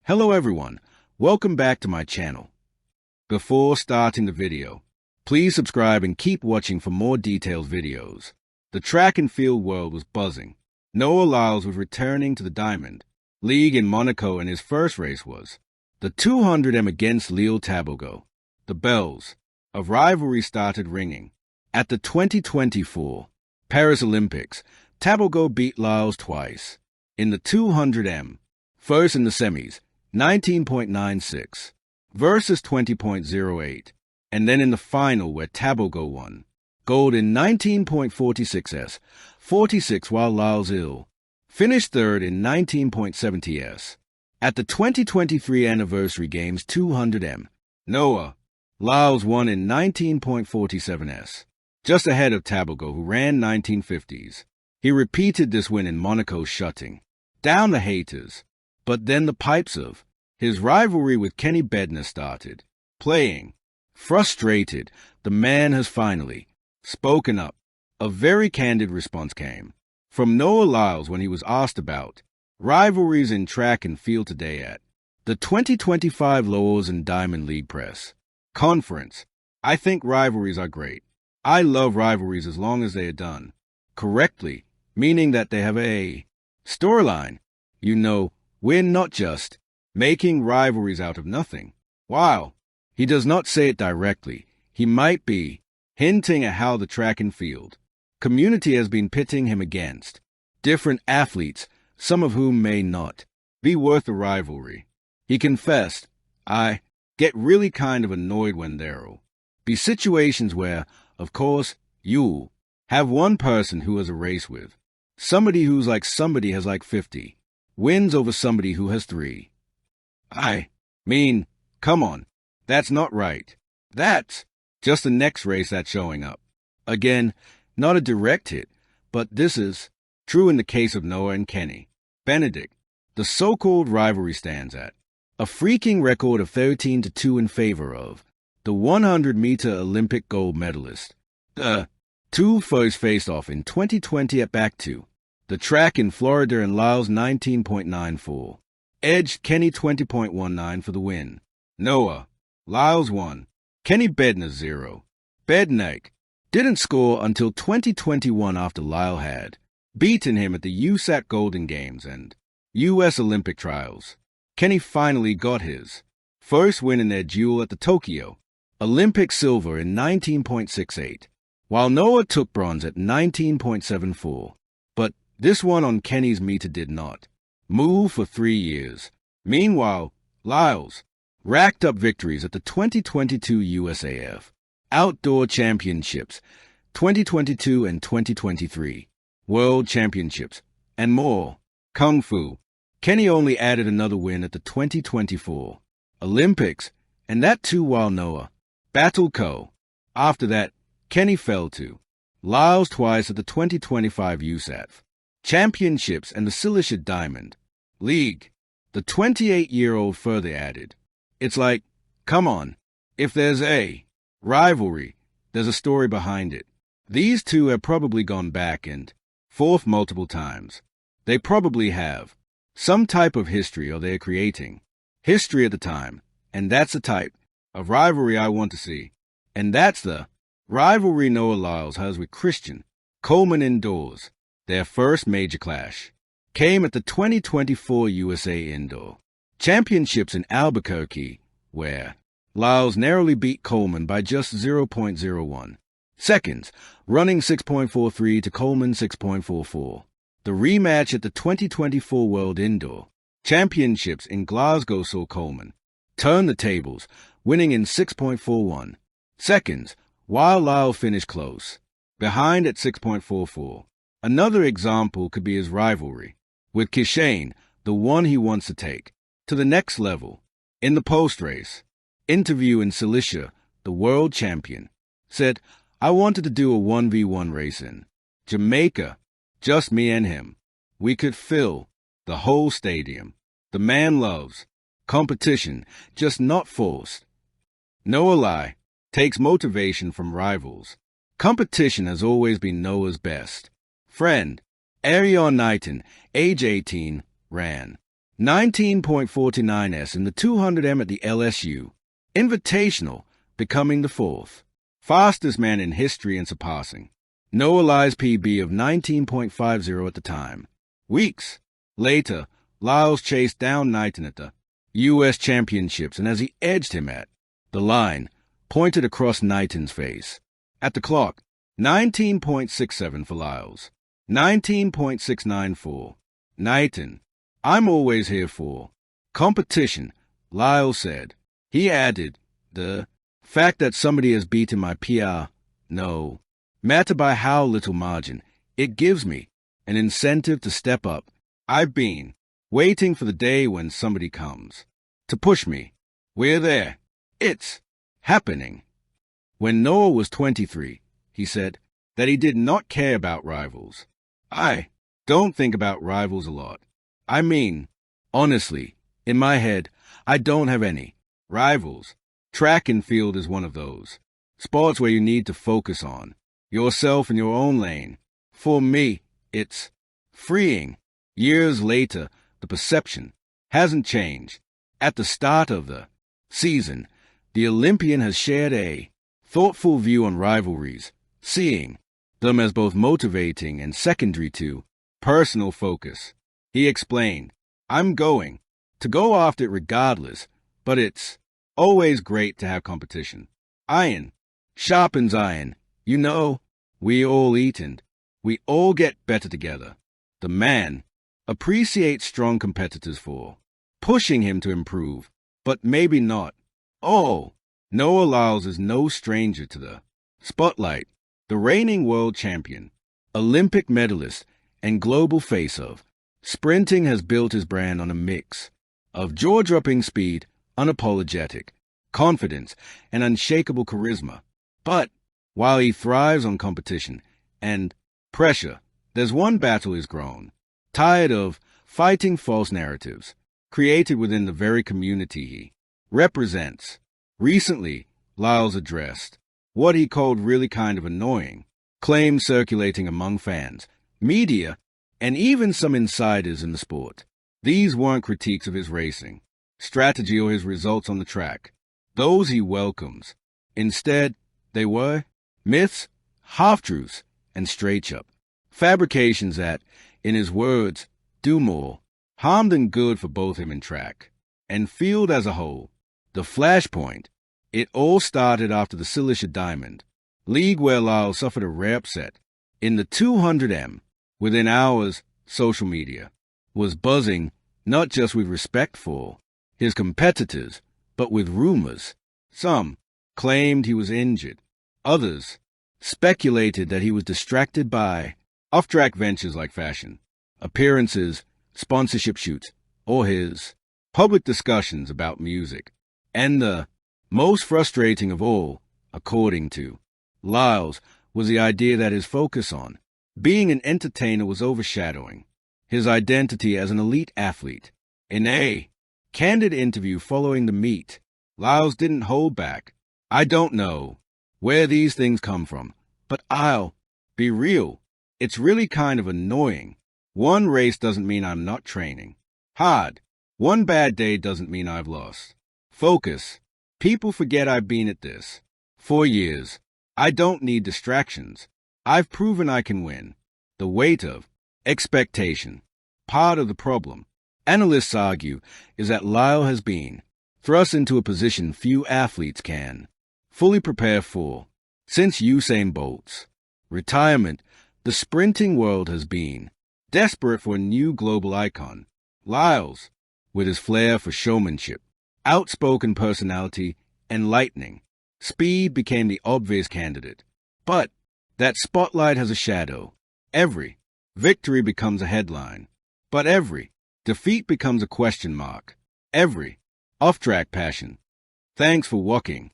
Hello everyone, welcome back to my channel. Before starting the video, please subscribe and keep watching for more detailed videos. The track and field world was buzzing. Noah Lyles was returning to the Diamond League in Monaco and his first race was the 200m against Lyles CLAPS BACK. The bells of rivalry started ringing. At the 2024 Paris Olympics, CLAPS BACK beat Lyles twice. In the 200m, first in the semis, 19.96 versus 20.08, and then in the final where CLAPS BACK won gold in 19.46s, 46 while Lyles finished third in 19.70s. At the 2023 Anniversary Games 200m, Noah Lyles won in 19.47s, just ahead of CLAPS BACK who ran 1950s. He repeated this win in Monaco, shutting down the haters. But then the pipes of his rivalry with Kenny Bednar started playing. Frustrated, the man has finally spoken up. A very candid response came from Noah Lyles when he was asked about rivalries in track and field today at the 2025 Lyles and Diamond League press conference. I think rivalries are great. I love rivalries as long as they are done correctly, meaning that they have a storyline. You know, we're not just making rivalries out of nothing. While he does not say it directly, he might be hinting at how the track and field community has been pitting him against different athletes, some of whom may not be worth a rivalry. He confessed, "I get really kind of annoyed when there'll be situations where, of course, you'll have one person who has a race with somebody who's like somebody has like 50 wins over somebody who has 3. I mean, come on, that's not right. That's just the next race that's showing up." Again, not a direct hit, but this is true in the case of Noah and Kenny Benedict. The so-called rivalry stands at a freaking record of 13-2 in favor of the 100-meter Olympic gold medalist. The two first faced off in 2020 at back to the track in Florida, and Lyles 19.94 edged Kenny 20.19 for the win. Noah Lyles won, Kenny Bednar 0. Bednar didn't score until 2021 after Lyles had beaten him at the USAT Golden Games and US Olympic Trials. Kenny finally got his first win in their duel at the Tokyo Olympic silver in 19.68, while Noah took bronze at 19.74. But this one on Kenny's meter did not move for 3 years. Meanwhile, Lyles racked up victories at the 2022 USAF Outdoor Championships, 2022 and 2023 World Championships, and more. Kung Fu. Kenny only added another win at the 2024 Olympics, and that too while Noah battled Co. After that, Kenny fell to Lyles twice at the 2025 USAF Championships and the Silicia Diamond League. The 28-year-old further added, "It's like, come on, if there's a rivalry, there's a story behind it. These two have probably gone back and forth multiple times. They probably have some type of history, or they're creating history at the time, and that's the type of rivalry I want to see. And that's the rivalry Noah Lyles has with Christian Coleman indoors. Their first major clash came at the 2024 USA Indoor Championships in Albuquerque, where Lyles narrowly beat Coleman by just 0.01 seconds, running 6.43 to Coleman 6.44. The rematch at the 2024 World Indoor Championships in Glasgow saw Coleman turn the tables, winning in 6.41 seconds, while Lyles finished close behind at 6.44. Another example could be his rivalry with Kishane, the one he wants to take to the next level. In the post-race interview in Silicia, the world champion said, "I wanted to do a 1v1 race in Jamaica, just me and him. We could fill the whole stadium. The man loves competition, just not forced." Noah Lyles takes motivation from rivals. Competition has always been Noah's best friend. Arion Knighton, age 18, ran 19.49s in the 200m at the LSU Invitational, becoming the fourth fastest man in history and surpassing Noah Lyles' PB of 19.50 at the time. Weeks later, Lyles chased down Knighton at the U.S. Championships, and as he edged him at the line, pointed across Knighton's face. At the clock, 19.67 for Lyles, 19.69 for Knighton. I'm always here for competition, Lyles said. He added, the fact that somebody has beaten my PR, no matter by how little margin, it gives me an incentive to step up. I've been waiting for the day when somebody comes to push me. We're there. It's happening. When Noah was 23, he said that he did not care about rivals. I don't think about rivals a lot. I mean, honestly, in my head, I don't have any rivals. Track and field is one of those sports where you need to focus on yourself in your own lane. For me, it's freeing. Years later, the perception hasn't changed. At the start of the season, the Olympian has shared a thoughtful view on rivalries, seeing them as both motivating and secondary to personal focus. He explained, I'm going to go after it regardless, but it's always great to have competition. Iron sharpens iron. You know, we all eat and we all get better together. The man appreciates strong competitors for pushing him to improve, but maybe not. Oh, Noah Lyles is no stranger to the spotlight. The reigning world champion, Olympic medalist, and global face of sprinting has built his brand on a mix of jaw-dropping speed, unapologetic confidence, and unshakable charisma. But while he thrives on competition and pressure, there's one battle he's grown tired of: fighting false narratives created within the very community he represents. Recently, Lyles addressed what he called really kind of annoying claims circulating among fans, media, and even some insiders in the sport. These weren't critiques of his racing strategy or his results on the track. Those he welcomes. Instead, they were myths, half-truths, and straight-up fabrications that, in his words, do more harm than good for both him and track and field as a whole. The flashpoint. It all started after the Cilicia Diamond League, where Lyles suffered a rare upset. In the 200m, within hours, social media was buzzing not just with respect for his competitors, but with rumors. Some claimed he was injured. Others speculated that he was distracted by off-track ventures like fashion, appearances, sponsorship shoots, or his public discussions about music. And the most frustrating of all, according to Lyles, was the idea that his focus on being an entertainer was overshadowing his identity as an elite athlete. In a candid interview following the meet, Lyles didn't hold back. I don't know where these things come from, but I'll be real. It's really kind of annoying. One race doesn't mean I'm not training hard. One bad day doesn't mean I've lost focus. People forget I've been at this for years. I don't need distractions. I've proven I can win. The weight of expectation. Part of the problem, analysts argue, is that Lyles has been thrust into a position few athletes can fully prepare for. Since Usain Bolt's retirement, the sprinting world has been desperate for a new global icon. Lyles, with his flair for showmanship, outspoken personality, and lightning speed, became the obvious candidate. But that spotlight has a shadow. Every victory becomes a headline, but every defeat becomes a question mark. Every off-track passion. Thanks for walking.